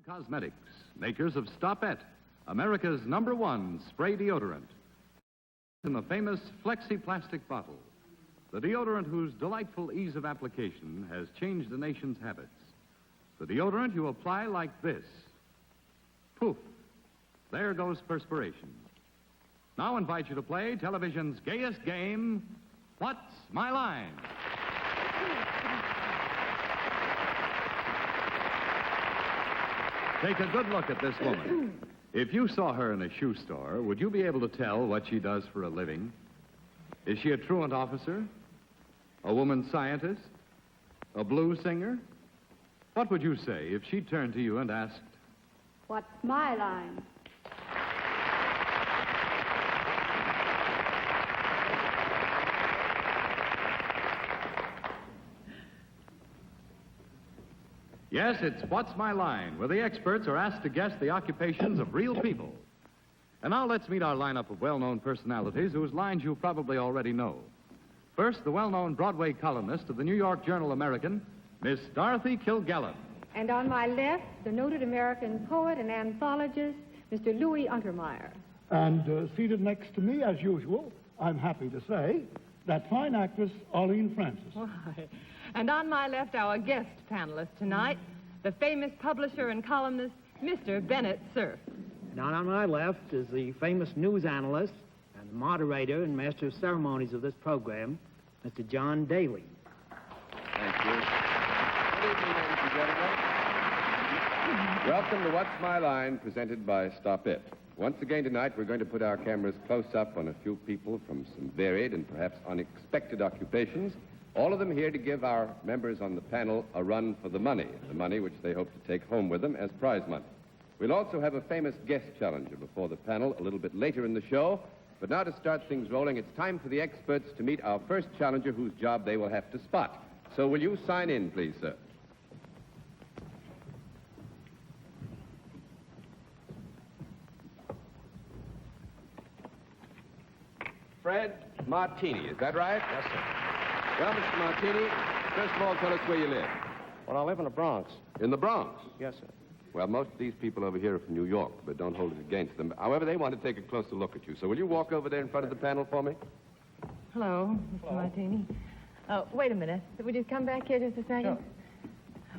Cosmetics, makers of Stop It, America's #1 spray deodorant. In the famous flexi-plastic bottle, the deodorant whose delightful ease of application has changed the nation's habits. The deodorant you apply like this. Poof. There goes perspiration. Now I invite you to play television's gayest game, What's My Line? Take a good look at this woman. If you saw her in a shoe store, would you be able to tell what she does for a living? Is she a truant officer? A woman scientist? A blues singer? What would you say if she turned to you and asked, "What's my line?" Yes, it's What's My Line, where the experts are asked to guess the occupations of real people. And now let's meet our lineup of well-known personalities whose lines you probably already know. First, the well-known Broadway columnist of the New York Journal-American, Miss Dorothy Kilgallen. And on my left, the noted American poet and anthologist, Mr. Louis Untermeyer. And seated next to me, as usual, I'm happy to say, that fine actress, Arlene Francis. Why. And on my left, our guest panelist tonight, the famous publisher and columnist, Mr. Bennett, Cerf. And on my left is the famous news analyst and the moderator and master of ceremonies of this program, Mr. John Daly. Thank you. Good evening, ladies and gentlemen. Welcome to What's My Line, presented by Stop It. Once again tonight, we're going to put our cameras close up on a few people from some varied and perhaps unexpected occupations, all of them here to give our members on the panel a run for the money which they hope to take home with them as prize money. We'll also have a famous guest challenger before the panel a little bit later in the show. But now to start things rolling, it's time for the experts to meet our first challenger whose job they will have to spot. So will you sign in, please, sir? Fred Martini, is that right? Yes, sir. Well, Mr. Martini, first of all, tell us where you live. Well, I live in the Bronx. In the Bronx? Yes, sir. Well, most of these people over here are from New York, but don't hold it against them. However, they want to take a closer look at you. So will you walk over there in front of the panel for me? Hello, Mr. Martini. Wait a minute. Would you come back here just a second? Sure.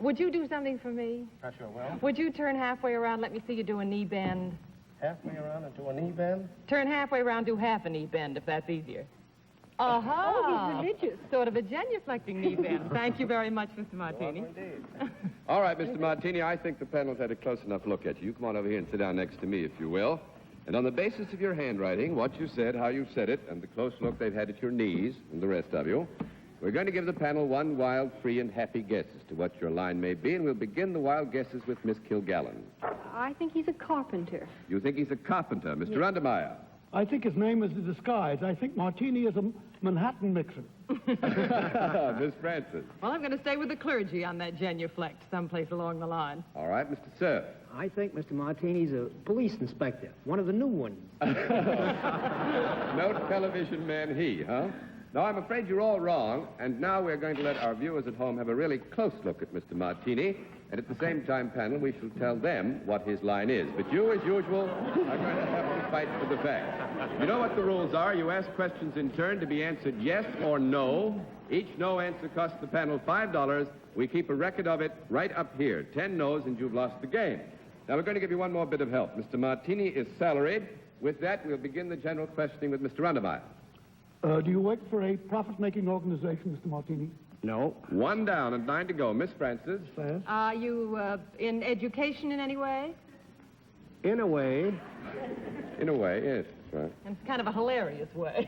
Would you do something for me? I sure will. Would you turn halfway around, let me see you do a knee bend? Halfway around and do a knee bend? Turn halfway around, do half a knee bend, if that's easier. Uh-huh. Oh, he's religious. Sort of a genuflecting knee bend. Thank you very much, Mr. Martini. All right, Mr. Martini, I think the panel's had a close enough look at you. You come on over here and sit down next to me, if you will. And on the basis of your handwriting, what you said, how you said it, and the close look they've had at your knees, and the rest of you, we're going to give the panel one wild, free, and happy guess as to what your line may be, and we'll begin the wild guesses with Miss Kilgallen. I think he's a carpenter. You think he's a carpenter, Mr. Undermeyer? I think his name is a disguise. I think Martini is a Manhattan mixer. Miss Francis. Well, I'm going to stay with the clergy on that genuflect someplace along the line. All right, Mr. Cerf. I think Mr. Martini's a police inspector, one of the new ones. No television man he, huh? No, I'm afraid you're all wrong, and now we're going to let our viewers at home have a really close look at Mr. Martini, and at the same time, panel, we shall tell them what his line is. But you, as usual, are going to have to fight for the facts. You know what the rules are. You ask questions in turn to be answered yes or no. Each no answer costs the panel $5. We keep a record of it right up here. 10 no's, and you've lost the game. Now, we're going to give you one more bit of help. Mr. Martini is salaried. With that, we'll begin the general questioning with Mr. Undermeyer. Do you work for a profit-making organization, Mr. Martini? No. One down and 9 to go. Miss Francis? Yes. Are you in education in any way? In a way. In a way, yes. That's right. In kind of a hilarious way.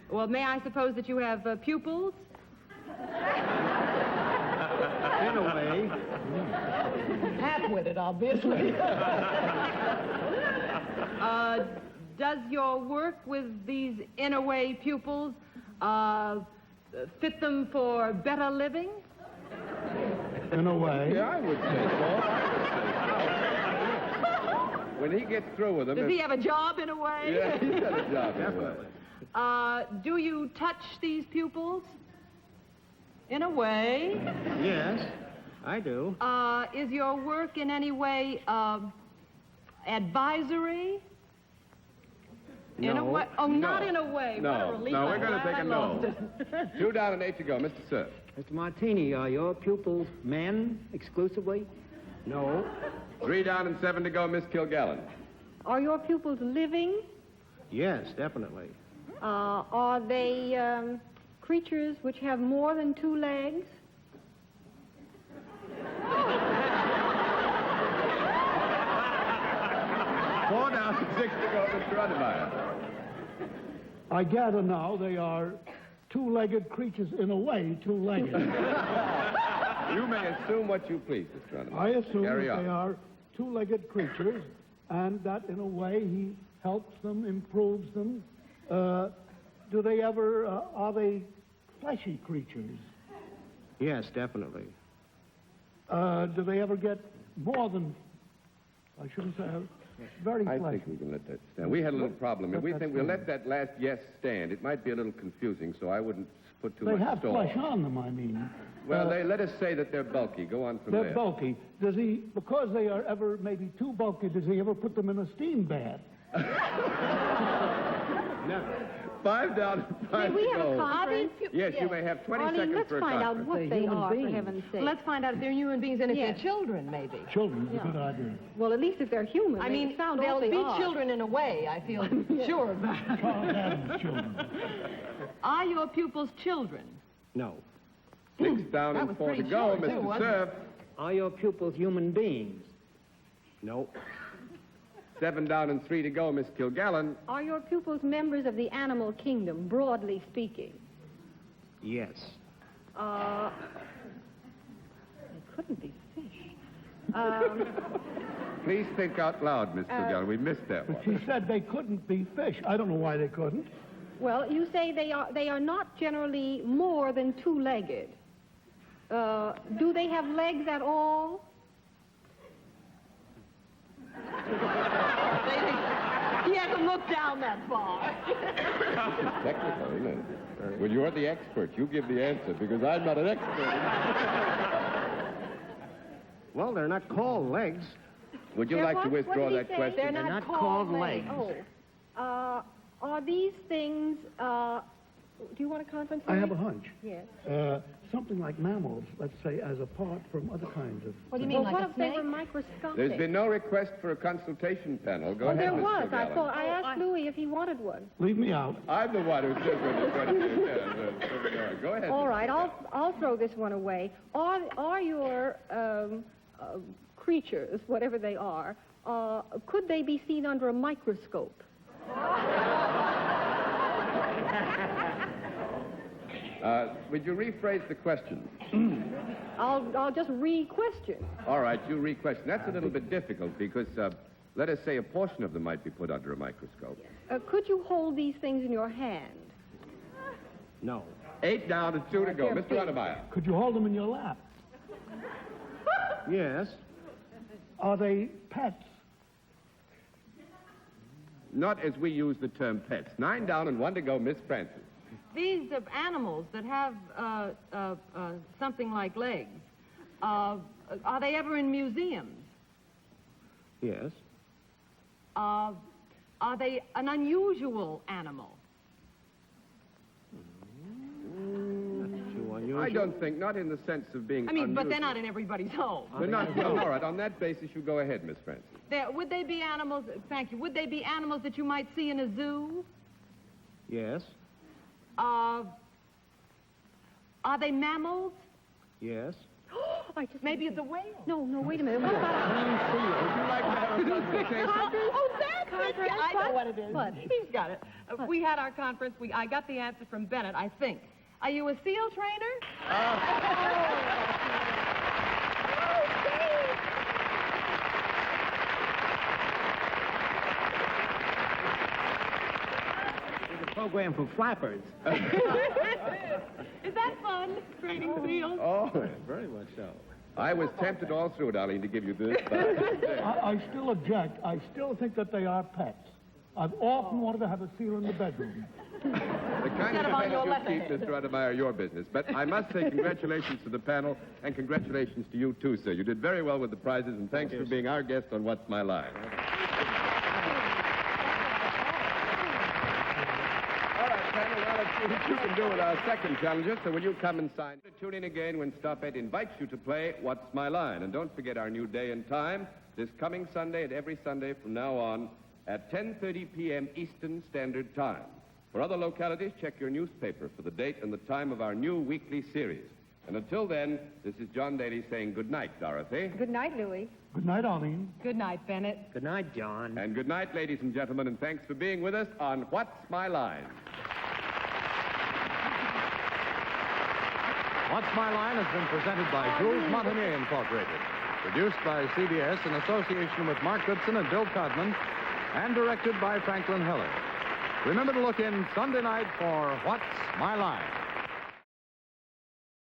Well, may I suppose that you have pupils? In a way. Half-witted, obviously. Does your work with these in-a-way pupils fit them for better living? In a way. Yeah, I would say so. When he gets through with them... Does he have a job in a way? Yeah, he's got a job. Definitely. Do you touch these pupils? In a way. Yes. I do. Is your work in any way advisory? In a No. way? Oh, not No. in a way. What a No, relief. no, we're I'm going to glad take I a lost no. it. 2 down and 8 to go. Mr. Cerf. Mr. Martini, are your pupils men exclusively? No. 3 down and 7 to go, Miss Kilgallen. Are your pupils living? Yes, definitely. Are they creatures which have more than 2 legs? 4 down and 6 to go, Mr. Undermeyer. I gather now they are two-legged creatures in a way, two-legged. You may assume what you please, Mr. Undermeyer. I assume Carry that on. they are two-legged creatures and that in a way he helps them, improves them. Do they ever, are they fleshy creatures? Yes, definitely. Do they ever get more than, I shouldn't say, very I fleshy? think we can let that stand. We had a little problem, and we think we'll let that last yes stand. It might be a little confusing, so I wouldn't put too They much have store. flesh on them, I mean. Well, let us say that they're bulky. Go on from They're there. bulky. Does he, because they are ever maybe too bulky, does he ever put them in a steam bath? Never. 5 down and 5 May we to have a go. conference? Yes, you may have 20 Arlene, seconds let's for a find out conference. what They're they human are, for beings. heaven's sake. Let's find out if they're human beings and if Yes. they're children, maybe. Children is Yeah. a good idea. Well, at least if they're human. I they mean, sound they'll awfully be odd. children in a way, I feel sure of that. Charles Adams children. Are your pupils children? No. 6 down That and was 4 to pretty go, short, too, Mr. wasn't Cerf. Are your pupils human beings? No. 7 down and 3 to go, Miss Kilgallen. Are your pupils members of the animal kingdom, broadly speaking? Yes. They couldn't be fish. Please think out loud, Miss Kilgallen. We missed that But one. she said they couldn't be fish. I don't know why they couldn't. Well, you say they are not generally more than two-legged. Do they have legs at all? He hasn't looked down that far. Technical, isn't it? Well, you're the expert. You give the answer, because I'm not an expert. Well, they're not called legs. Would you They're like to what? withdraw What did he that say? question? They're not called legs. Oh. Are these things, do you want a conference? I have a hunch. Yes. Something like mammals, let's say, as apart from other kinds of... What do you mean, Well, like what a if they snake? were microscopic? There's been no request for a consultation panel. Go Oh, ahead, there Miss was. Kilgallen. I asked Louis if he wanted one. Leave me out. I'm the one who said when the question. Go ahead. All Miss right, Kilgallen. I'll throw this one away. Are your creatures, whatever they are, could they be seen under a microscope? Would you rephrase the question? I'll just re-question. All right, you re-question. That's a little bit difficult because, let us say, a portion of them might be put under a microscope. Could you hold these things in your hand? No. 8 down and 2 to go. They're Mr. big. Undermeyer. Could you hold them in your lap? Yes. Are they pets? Not as we use the term pets. 9 down and 1 to go, Miss Francis. These animals that have something like legs, are they ever in museums? Yes. Are they an unusual animal? Too unusual. I don't think, not in the sense of being I mean, but they're unusual. not in everybody's home. They're not. Well, all right, on that basis, you go ahead, Miss Francis. Would they be animals, thank you, would they be animals that you might see in a zoo? Yes. Are they mammals? Yes. Maybe it's a whale. No, wait a minute. What about Would you like to have a consultation? Oh, that's it. I know what it is. What? He's got it. We had our conference. I got the answer from Bennett, I think. Are you a SEAL trainer? It's a program for flappers. Is that fun, training SEALs? Oh, Very much so. I was tempted all through, darling, to give you this, but I still object. I still think that they are pets. I've often wanted to have a seal in the bedroom. the kind Instead of of on thing your you letterhead. keep, Mr. Untermeyer, your business. But I must say congratulations to the panel, and congratulations to you, too, sir. You did very well with the prizes, and thanks for being our guest on What's My Line. All right, panel, now let's see what you can do with our second challenger. So will you come and sign? Tune in again when Stop It invites you to play What's My Line. And don't forget our new day and time, this coming Sunday and every Sunday from now on at 10:30 p.m. Eastern Standard Time. For other localities, check your newspaper for the date and the time of our new weekly series. And until then, this is John Daly saying good night, Dorothy. Good night, Louis. Good night, Arlene. Good night, Bennett. Good night, John. And good night, ladies and gentlemen, and thanks for being with us on What's My Line. What's My Line has been presented by Jules Montagnier Incorporated. Produced by CBS in association with Mark Goodson and Bill Codman, and directed by Franklin Heller. Remember to look in Sunday night for What's My Line?